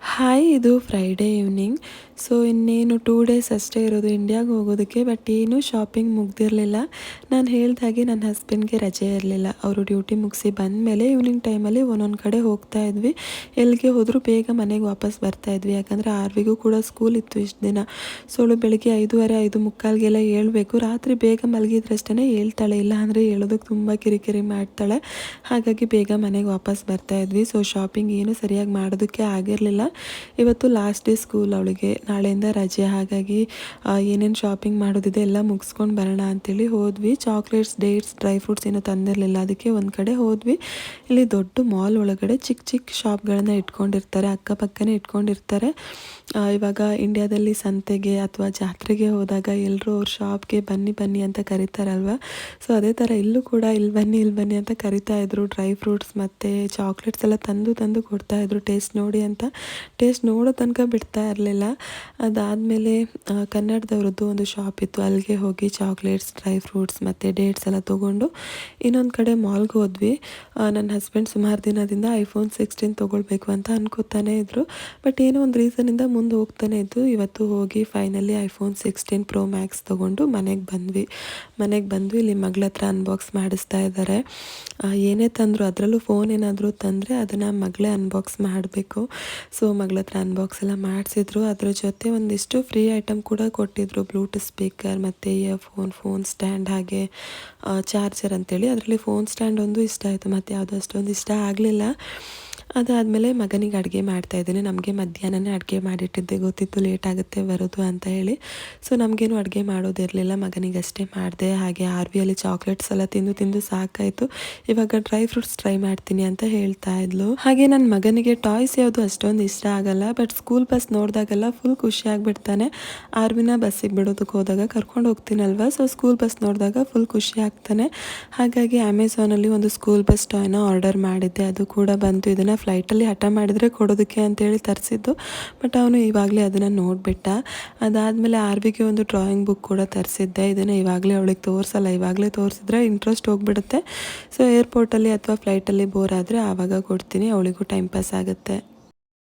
Hi, ಇದು Friday evening. So ಇನ್ನೇನು 2 days ಅಷ್ಟೇ ಇರೋದು ಇಂಡಿಯಾಗೆ ಹೋಗೋದಕ್ಕೆ. ಬಟ್ ಏನೂ ಶಾಪಿಂಗ್ ಮುಗ್ದಿರಲಿಲ್ಲ. ನಾನು ಹೇಳ್ದಾಗೆ ನನ್ನ ಹಸ್ಬೆಂಡ್ಗೆ ರಜೆ ಇರಲಿಲ್ಲ. ಅವರು ಡ್ಯೂಟಿ ಮುಗಿಸಿ ಬಂದಮೇಲೆ ಈವ್ನಿಂಗ್ ಟೈಮಲ್ಲಿ ಒಂದೊಂದು ಕಡೆ ಹೋಗ್ತಾ ಇದ್ವಿ. ಎಲ್ಲಿಗೆ ಹೋದರೂ ಬೇಗ ಮನೆಗೆ ವಾಪಸ್ ಬರ್ತಾ ಇದ್ವಿ. ಯಾಕಂದರೆ ಆರ್ವಿಗೂ ಕೂಡ ಸ್ಕೂಲ್ ಇತ್ತು ಇಷ್ಟು ದಿನ. ಸೊ ಅವಳು ಬೆಳಗ್ಗೆ 5:30, 5:45ಗೆಲ್ಲ ಏಳಬೇಕು. ರಾತ್ರಿ ಬೇಗ ಮಲಗಿದ್ರಷ್ಟೇ ಹೇಳ್ತಾಳೆ, ಇಲ್ಲ ಅಂದರೆ ಹೇಳೋದಕ್ಕೆ ತುಂಬ ಕಿರಿಕಿರಿ ಮಾಡ್ತಾಳೆ. ಹಾಗಾಗಿ ಬೇಗ ಮನೆಗೆ ವಾಪಸ್ ಬರ್ತಾ ಇದ್ವಿ. ಸೊ ಶಾಪಿಂಗ್ ಏನೂ ಸರಿಯಾಗಿ ಮಾಡೋದಕ್ಕೆ ಆಗಿರಲಿಲ್ಲ. ಇವತ್ತು ಲಾಸ್ಟ್ ಡೇ ಸ್ಕೂಲ್ ಅವಳಿಗೆ, ನಾಳೆಯಿಂದ ರಜೆ. ಹಾಗಾಗಿ ಏನೇನು ಶಾಪಿಂಗ್ ಮಾಡೋದಿದೆ ಎಲ್ಲ ಮುಗಿಸ್ಕೊಂಡು ಬರೋಣ ಅಂತೇಳಿ ಹೋದ್ವಿ. ಚಾಕ್ಲೇಟ್ಸ್, ಡೇಟ್ಸ್, ಡ್ರೈ ಫ್ರೂಟ್ಸ್ ಏನೂ ತಂದಿರಲಿಲ್ಲ. ಅದಕ್ಕೆ ಒಂದು ಕಡೆ ಹೋದ್ವಿ. ಇಲ್ಲಿ ದೊಡ್ಡ ಮಾಲ್ ಒಳಗಡೆ ಚಿಕ್ಕ ಚಿಕ್ಕ ಶಾಪ್ಗಳನ್ನು ಇಟ್ಕೊಂಡಿರ್ತಾರೆ, ಅಕ್ಕಪಕ್ಕನೇ ಇಟ್ಕೊಂಡಿರ್ತಾರೆ. ಇವಾಗ ಇಂಡಿಯಾದಲ್ಲಿ ಸಂತೆಗೆ ಅಥವಾ ಜಾತ್ರೆಗೆ ಹೋದಾಗ ಎಲ್ಲರೂ ಅವ್ರ ಶಾಪ್ಗೆ ಬನ್ನಿ ಬನ್ನಿ ಅಂತ ಕರೀತಾರಲ್ವ. ಸೊ ಅದೇ ಥರ ಇಲ್ಲೂ ಕೂಡ ಇಲ್ಲಿ ಬನ್ನಿ ಅಂತ ಕರಿತಾ ಇದ್ರು. ಡ್ರೈ ಫ್ರೂಟ್ಸ್ ಮತ್ತು ಚಾಕ್ಲೇಟ್ಸ್ ಎಲ್ಲ ತಂದು ಕೊಡ್ತಾಯಿದ್ರು ಟೇಸ್ಟ್ ನೋಡಿ ಅಂತ. ಟೇಸ್ಟ್ ನೋಡೋ ತನಕ ಬಿಡ್ತಾ ಇರಲಿಲ್ಲ. ಅದಾದಮೇಲೆ ಕನ್ನಡದವ್ರದ್ದು ಒಂದು ಶಾಪ್ ಇತ್ತು, ಅಲ್ಲಿಗೆ ಹೋಗಿ ಚಾಕ್ಲೇಟ್ಸ್, ಡ್ರೈ ಫ್ರೂಟ್ಸ್ ಮತ್ತು ಡೇಟ್ಸ್ ಎಲ್ಲ ತೊಗೊಂಡು ಇನ್ನೊಂದು ಕಡೆ ಮಾಲ್ಗೆ ಹೋದ್ವಿ. ನನ್ನ ಹಸ್ಬೆಂಡ್ ಸುಮಾರು ದಿನದಿಂದ iPhone 16 ತೊಗೊಳ್ಬೇಕು ಅಂತ ಅನ್ಕೋತಾನೆ ಇದ್ದರು. ಬಟ್ ಏನೋ ಒಂದು ರೀಸನಿಂದ ಮುಂದೆ ಹೋಗ್ತಾನೆ ಇದ್ದು. ಇವತ್ತು ಹೋಗಿ ಫೈನಲಿ iPhone 16 Pro Max ತೊಗೊಂಡು ಮನೆಗೆ ಬಂದು ಇಲ್ಲಿ ಮಗಳ ಹತ್ರ ಅನ್ಬಾಕ್ಸ್ ಮಾಡಿಸ್ತಾ ಇದ್ದಾರೆ. ಏನೇ ತಂದರು, ಅದರಲ್ಲೂ ಫೋನ್ ಏನಾದರೂ ತಂದರೆ ಅದನ್ನು ಮಗಳೇ ಅನ್ಬಾಕ್ಸ್ ಮಾಡಬೇಕು. ಸೊ ಮಗಳ ಹತ್ರ ಅನ್ಬಾಕ್ಸ್ ಎಲ್ಲ ಮಾಡಿಸಿದ್ರು. ಅದ್ರ ಜೊತೆ ಒಂದಿಷ್ಟು ಫ್ರೀ ಐಟಮ್ ಕೂಡ ಕೊಟ್ಟಿದ್ದರು. ಬ್ಲೂಟೂತ್ ಸ್ಪೀಕರ್ ಮತ್ತು ಇಯರ್ಫೋನ್, ಫೋನ್ ಸ್ಟ್ಯಾಂಡ್, ಹಾಗೆ ಚಾರ್ಜರ್ ಅಂತೇಳಿ. ಅದರಲ್ಲಿ ಫೋನ್ ಸ್ಟ್ಯಾಂಡ್ ಒಂದು ಇಷ್ಟ ಆಯಿತು, ಮತ್ತು ಯಾವುದೋ ಅಷ್ಟೊಂದು ಇಷ್ಟ ಆಗಲಿಲ್ಲ. ಅದಾದಮೇಲೆ ಮಗನಿಗೆ ಅಡುಗೆ ಮಾಡ್ತಾಯಿದ್ದೀನಿ. ನಮಗೆ ಮಧ್ಯಾಹ್ನನೇ ಅಡುಗೆ ಮಾಡಿಟ್ಟಿದ್ದೆ, ಗೊತ್ತಿತ್ತು ಲೇಟ್ ಆಗುತ್ತೆ ಬರೋದು ಅಂತ ಹೇಳಿ. ಸೊ ನಮಗೇನು ಅಡುಗೆ ಮಾಡೋದಿರಲಿಲ್ಲ, ಮಗನಿಗಷ್ಟೇ ಮಾಡಿದೆ. ಹಾಗೆ ಆರ್ವಿಯಲ್ಲಿ ಚಾಕ್ಲೇಟ್ಸ್ ಎಲ್ಲ ತಿಂದು ಸಾಕಾಯಿತು. ಇವಾಗ ಡ್ರೈ ಫ್ರೂಟ್ಸ್ ಟ್ರೈ ಮಾಡ್ತೀನಿ ಅಂತ ಹೇಳ್ತಾ ಇದ್ಲು. ಹಾಗೆ ನನ್ನ ಮಗನಿಗೆ ಟಾಯ್ಸ್ ಯಾವುದು ಅಷ್ಟೊಂದು ಇಷ್ಟ ಆಗಲ್ಲ. ಬಟ್ ಸ್ಕೂಲ್ ಬಸ್ ನೋಡಿದಾಗೆಲ್ಲ ಫುಲ್ ಖುಷಿ ಆಗಿಬಿಡ್ತಾನೆ. ಆರ್ವಿನ ಬಸ್ಸಿಗೆ ಬಿಡೋದಕ್ಕೆ ಹೋದಾಗ ಕರ್ಕೊಂಡು ಹೋಗ್ತೀನಲ್ವ, ಸೊ ಸ್ಕೂಲ್ ಬಸ್ ನೋಡಿದಾಗ ಫುಲ್ ಖುಷಿ ಆಗ್ತಾನೆ. ಹಾಗಾಗಿ ಅಮೆಝಾನಲ್ಲಿ ಒಂದು ಸ್ಕೂಲ್ ಬಸ್ ಟಾಯ್ನ ಆರ್ಡರ್ ಮಾಡಿದ್ದೆ. ಅದು ಕೂಡ ಬಂತು. ಇದನ್ನು ಫ್ಲೈಟಲ್ಲಿ ಹಠ ಮಾಡಿದರೆ ಕೊಡೋದಕ್ಕೆ ಅಂತೇಳಿ ತರಿಸಿದ್ದು. ಬಟ್ ಅವನು ಇವಾಗಲೇ ಅದನ್ನು ನೋಡಿಬಿಟ್ಟ. ಅದಾದಮೇಲೆ ಆರ್ವಿಗೆ ಒಂದು ಡ್ರಾಯಿಂಗ್ ಬುಕ್ ಕೂಡ ತರಿಸಿದ್ದೆ. ಇದನ್ನು ಇವಾಗಲೇ ಅವಳಿಗೆ ತೋರಿಸಲ್ಲ, ಇವಾಗಲೇ ತೋರಿಸಿದ್ರೆ ಇಂಟ್ರೆಸ್ಟ್ ಹೋಗಿಬಿಡುತ್ತೆ. ಸೊ ಏರ್ಪೋರ್ಟಲ್ಲಿ ಅಥವಾ ಫ್ಲೈಟಲ್ಲಿ ಬೋರ್ ಆದರೆ ಆವಾಗ ಕೊಡ್ತೀನಿ, ಅವಳಿಗೂ ಟೈಮ್ ಪಾಸ್ ಆಗುತ್ತೆ.